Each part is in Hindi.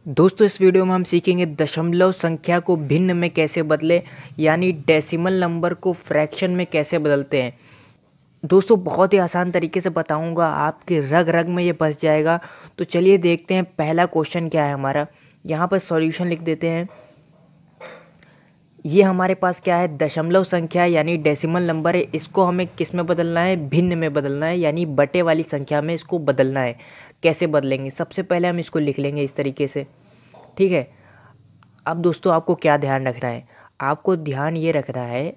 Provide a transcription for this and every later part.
दोस्तों इस वीडियो में हम सीखेंगे दशमलव संख्या को भिन्न में कैसे बदलें, यानी डेसिमल नंबर को फ्रैक्शन में कैसे बदलते हैं। दोस्तों बहुत ही आसान तरीके से बताऊंगा, आपके रग रग में ये बस जाएगा। तो चलिए देखते हैं पहला क्वेश्चन क्या है हमारा। यहाँ पर सॉल्यूशन लिख देते हैं। ये हमारे पास क्या है, दशमलव संख्या यानी डेसिमल नंबर है। इसको हमें किस में बदलना है, भिन्न में बदलना है, यानी बटे वाली संख्या में इसको बदलना है। कैसे बदलेंगे, सबसे पहले हम इसको लिख लेंगे इस तरीके से, ठीक है। अब दोस्तों आपको क्या ध्यान रखना है, आपको ध्यान ये रखना है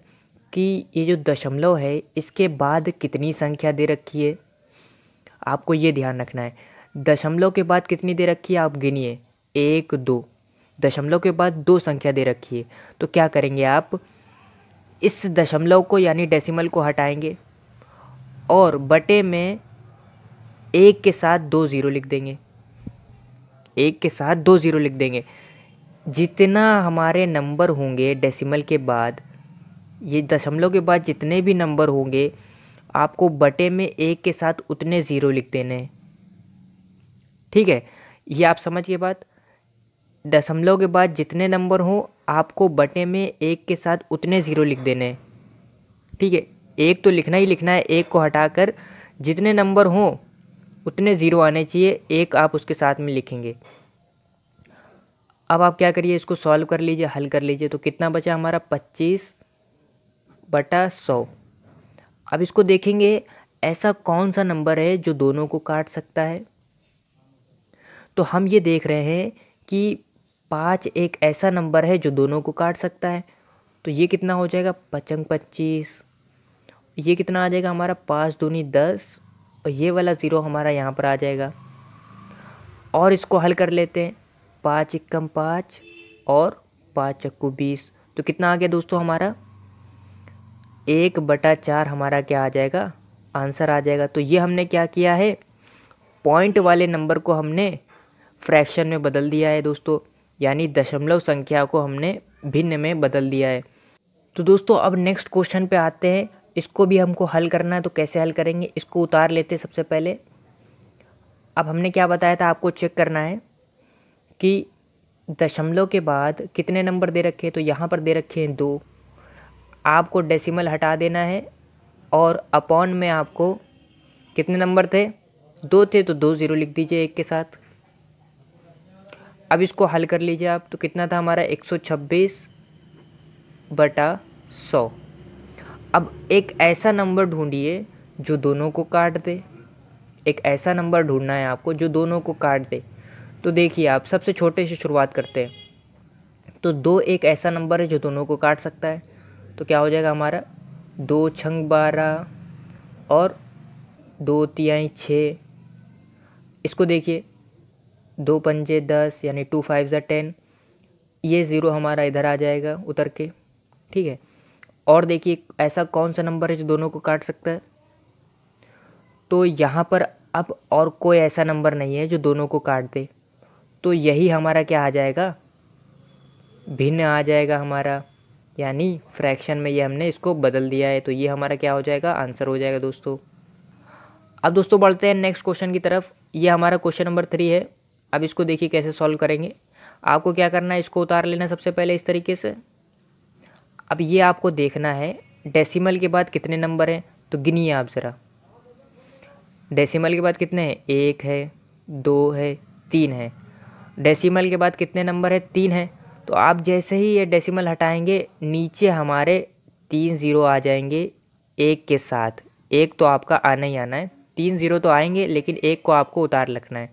कि ये जो दशमलव है इसके बाद कितनी संख्या दे रखी है, आपको ये ध्यान रखना है। दशमलव के बाद कितनी दे रखी है आप गिनिए, 1 2। दशमलव के बाद 2 संख्या दे रखी है, तो क्या करेंगे आप, इस दशमलव को यानी डेसिमल को हटाएंगे और बटे में 1 के साथ 2 ज़ीरो लिख देंगे। 1 के साथ 2 ज़ीरो लिख देंगे। जितना हमारे नंबर होंगे डेसिमल के बाद, ये दशमलव के बाद जितने भी नंबर होंगे, आपको बटे में 1 के साथ उतने ज़ीरो लिख देने हैं, ठीक है। ये आप समझ गए बात। दशमलव के बाद जितने नंबर हों, आपको बटे में 1 के साथ उतने ज़ीरो लिख देने हैं, ठीक है। 1 तो लिखना ही लिखना है, 1 को हटाकर जितने नंबर हों उतने ज़ीरो आने चाहिए, 1 आप उसके साथ में लिखेंगे। अब आप क्या करिए, इसको सॉल्व कर लीजिए, हल कर लीजिए। तो कितना बचा हमारा, 25/100। अब इसको देखेंगे, ऐसा कौन सा नंबर है जो दोनों को काट सकता है। तो हम ये देख रहे हैं कि 5 एक ऐसा नंबर है जो दोनों को काट सकता है। तो ये कितना हो जाएगा, 5 25। ये कितना आ जाएगा हमारा, 5 दूनी 10, और ये वाला ज़ीरो हमारा यहाँ पर आ जाएगा। और इसको हल कर लेते हैं, 5 एकम 5 और 5 चक्कू 20। तो कितना आ गया दोस्तों हमारा, 1/4 हमारा क्या आ जाएगा, आंसर आ जाएगा। तो ये हमने क्या किया है, पॉइंट वाले नंबर को हमने फ्रैक्शन में बदल दिया है दोस्तों, यानी दशमलव संख्या को हमने भिन्न में बदल दिया है। तो दोस्तों अब नेक्स्ट क्वेश्चन पे आते हैं। इसको भी हमको हल करना है, तो कैसे हल करेंगे, इसको उतार लेते हैं सबसे पहले। अब हमने क्या बताया था, आपको चेक करना है कि दशमलव के बाद कितने नंबर दे रखे हैं। तो यहाँ पर दे रखे हैं 2, आपको डेसिमल हटा देना है और अपॉन में आपको कितने नंबर थे, 2 थे, तो 2 ज़ीरो लिख दीजिए 1 के साथ। अब इसको हल कर लीजिए आप। तो कितना था हमारा, 126/100। अब एक ऐसा नंबर ढूंढिए जो दोनों को काट दे। एक ऐसा नंबर ढूंढना है आपको जो दोनों को काट दे। तो देखिए आप, सबसे छोटे से शुरुआत करते हैं। तो 2 एक ऐसा नंबर है जो दोनों को काट सकता है। तो क्या हो जाएगा हमारा, 2 छंग 12 और 2 तिहाई 6। इसको देखिए, 2 पंजे 10 यानी 2 5 10। ये ज़ीरो हमारा इधर आ जाएगा उतर के, ठीक है। और देखिए ऐसा कौन सा नंबर है जो दोनों को काट सकता है। तो यहाँ पर अब और कोई ऐसा नंबर नहीं है जो दोनों को काट दे। तो यही हमारा क्या आ जाएगा, भिन्न आ जाएगा हमारा, यानी फ्रैक्शन में ये हमने इसको बदल दिया है। तो ये हमारा क्या हो जाएगा, आंसर हो जाएगा दोस्तों। अब दोस्तों बढ़ते हैं नेक्स्ट क्वेश्चन की तरफ। ये हमारा क्वेश्चन नंबर 3 है। अब इसको देखिए कैसे सॉल्व करेंगे। आपको क्या करना है, इसको उतार लेना सबसे पहले इस तरीके से। अब ये आपको देखना है डेसिमल के बाद कितने नंबर हैं। तो गिनिए आप ज़रा, डेसिमल के बाद कितने हैं, 1 है, 2 है, 3 है। डेसिमल के बाद कितने नंबर है, 3 है। तो आप जैसे ही ये डेसिमल हटाएंगे, नीचे हमारे 3 ज़ीरो आ जाएंगे 1 के साथ। 1 तो आपका आना ही आना है, 3 ज़ीरो तो आएंगे, लेकिन 1 को आपको उतार रखना है।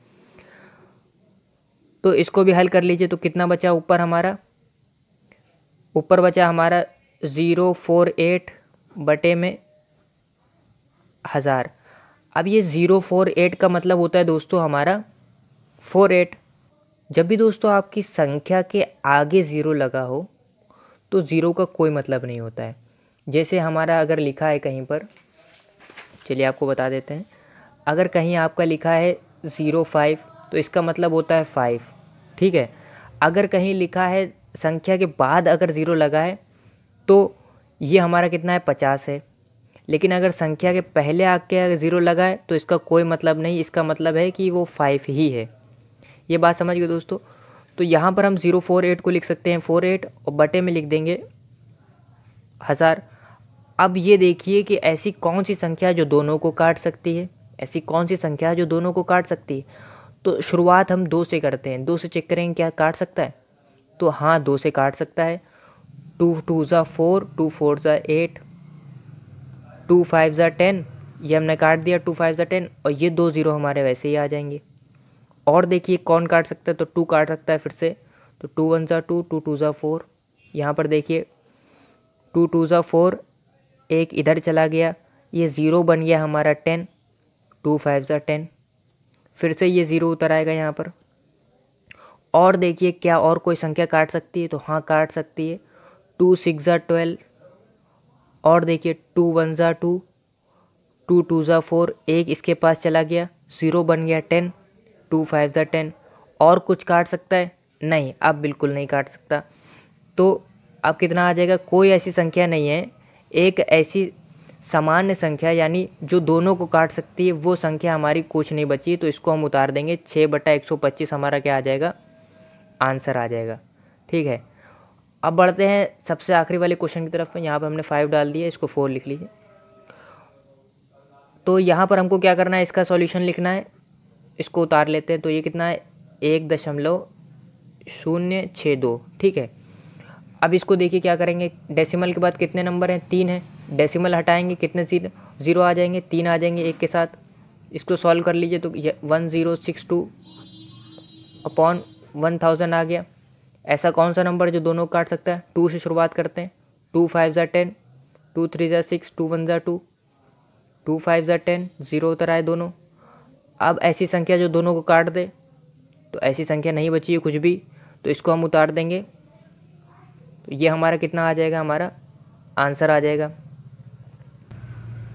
तो इसको भी हल कर लीजिए। तो कितना बचा ऊपर हमारा, ऊपर बचा हमारा 048 बटे में 1000। अब ये 048 का मतलब होता है दोस्तों हमारा 48। जब भी दोस्तों आपकी संख्या के आगे ज़ीरो लगा हो तो ज़ीरो का कोई मतलब नहीं होता है। जैसे हमारा अगर लिखा है कहीं पर, चलिए आपको बता देते हैं। अगर कहीं आपका लिखा है 05, तो इसका मतलब होता है 5, ठीक है। अगर कहीं लिखा है संख्या के बाद अगर ज़ीरो लगा है तो ये हमारा कितना है, 50 है। लेकिन अगर संख्या के पहले आके अगर ज़ीरो लगा है तो इसका कोई मतलब नहीं, इसका मतलब है कि वो 5 ही है। ये बात समझ गए दोस्तों। तो यहाँ पर हम 048 को लिख सकते हैं 48 और बटे में लिख देंगे 1000। अब ये देखिए कि ऐसी कौन सी संख्या है जो दोनों को काट सकती है, ऐसी कौन सी संख्या है जो दोनों को काट सकती है। तो शुरुआत हम 2 से करते हैं, 2 से चेक करेंगे क्या काट सकता है। तो हाँ 2 से काट सकता है। 2 2 ज़ा 4, 2 4 ज़ा 8, 2 5 ज़ा 10, ये हमने काट दिया 2 5 ज़ा 10 और ये 2 0 हमारे वैसे ही आ जाएंगे। और देखिए कौन काट सकता है, तो 2 काट सकता है फिर से। तो 2 1 ज़ा 2, 2 2 ज़ा 4, यहाँ पर देखिए 2 2 ज़ा 4, एक इधर चला गया, ये 0 बन गया हमारा 10, 2 5 ज़ा 10, फिर से ये 0 उतर आएगा यहाँ पर। और देखिए क्या और कोई संख्या काट सकती है, तो हाँ काट सकती है। 2 6 ज़ा 12, और देखिए 2 1 ज़ा 2, 2 2 ज़ा 4, एक इसके पास चला गया, 0 बन गया 10, 2 5 ज़ा 10। और कुछ काट सकता है? नहीं, अब बिल्कुल नहीं काट सकता। तो अब कितना आ जाएगा, कोई ऐसी संख्या नहीं है, एक ऐसी सामान्य संख्या यानी जो दोनों को काट सकती है वो संख्या हमारी कुछ नहीं बची। तो इसको हम उतार देंगे, 6/125 हमारा क्या आ जाएगा, आंसर आ जाएगा। ठीक है, अब बढ़ते हैं सबसे आखिरी वाले क्वेश्चन की तरफ। यहाँ पर हमने 5 डाल दिया, इसको 4 लिख लीजिए। तो यहाँ पर हमको क्या करना है, इसका सॉल्यूशन लिखना है, इसको उतार लेते हैं। तो ये कितना है, 1.062। ठीक है, अब इसको देखिए क्या करेंगे, डेसिमल के बाद कितने नंबर हैं, 3 है, डेसिमल हटाएंगे कितने ज़ीरो आ जाएंगे, 3 आ जाएंगे एक के साथ। इसको सॉल्व कर लीजिए तो 1062/1000 आ गया। ऐसा कौन सा नंबर जो दोनों काट सकता है, 2 से शुरुआत करते हैं। 2 5 ज़ा 10, 2 3 ज़ा 6, 2 1 ज़ा 2, 2 5 ज़ा 10, 0 उतर आए दोनों। अब ऐसी संख्या जो दोनों को काट दे, तो ऐसी संख्या नहीं बची है कुछ भी, तो इसको हम उतार देंगे। तो ये हमारा कितना आ जाएगा, हमारा आंसर आ जाएगा।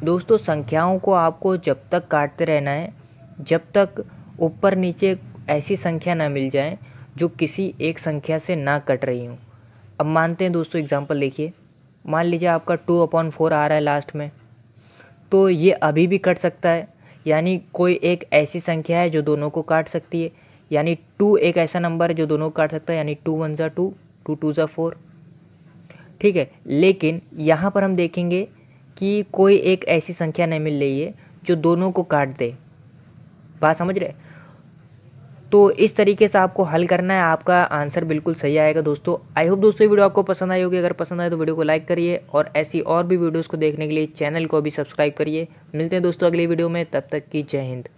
दोस्तों संख्याओं को आपको जब तक काटते रहना है जब तक ऊपर नीचे ऐसी संख्या ना मिल जाए जो किसी एक संख्या से ना कट रही हूँ। अब मानते हैं दोस्तों एग्जांपल देखिए, मान लीजिए आपका 2/4 आ रहा है लास्ट में, तो ये अभी भी कट सकता है। यानी कोई एक ऐसी संख्या है जो दोनों को काट सकती है, यानी 2 एक ऐसा नंबर है जो दोनों को काट सकता है, यानी 2 1 ज़ा 2, 2 2 ज़ा 4। ठीक है, लेकिन यहाँ पर हम देखेंगे कि कोई एक ऐसी संख्या नहीं मिल रही है जो दोनों को काट दे। बात समझ रहे? तो इस तरीके से आपको हल करना है, आपका आंसर बिल्कुल सही आएगा। दोस्तों आई होप दोस्तों ये वीडियो आपको पसंद आई होगी। अगर पसंद आए तो वीडियो को लाइक करिए और ऐसी और भी वीडियोस को देखने के लिए चैनल को भी सब्सक्राइब करिए। मिलते हैं दोस्तों अगली वीडियो में, तब तक की जय हिंद।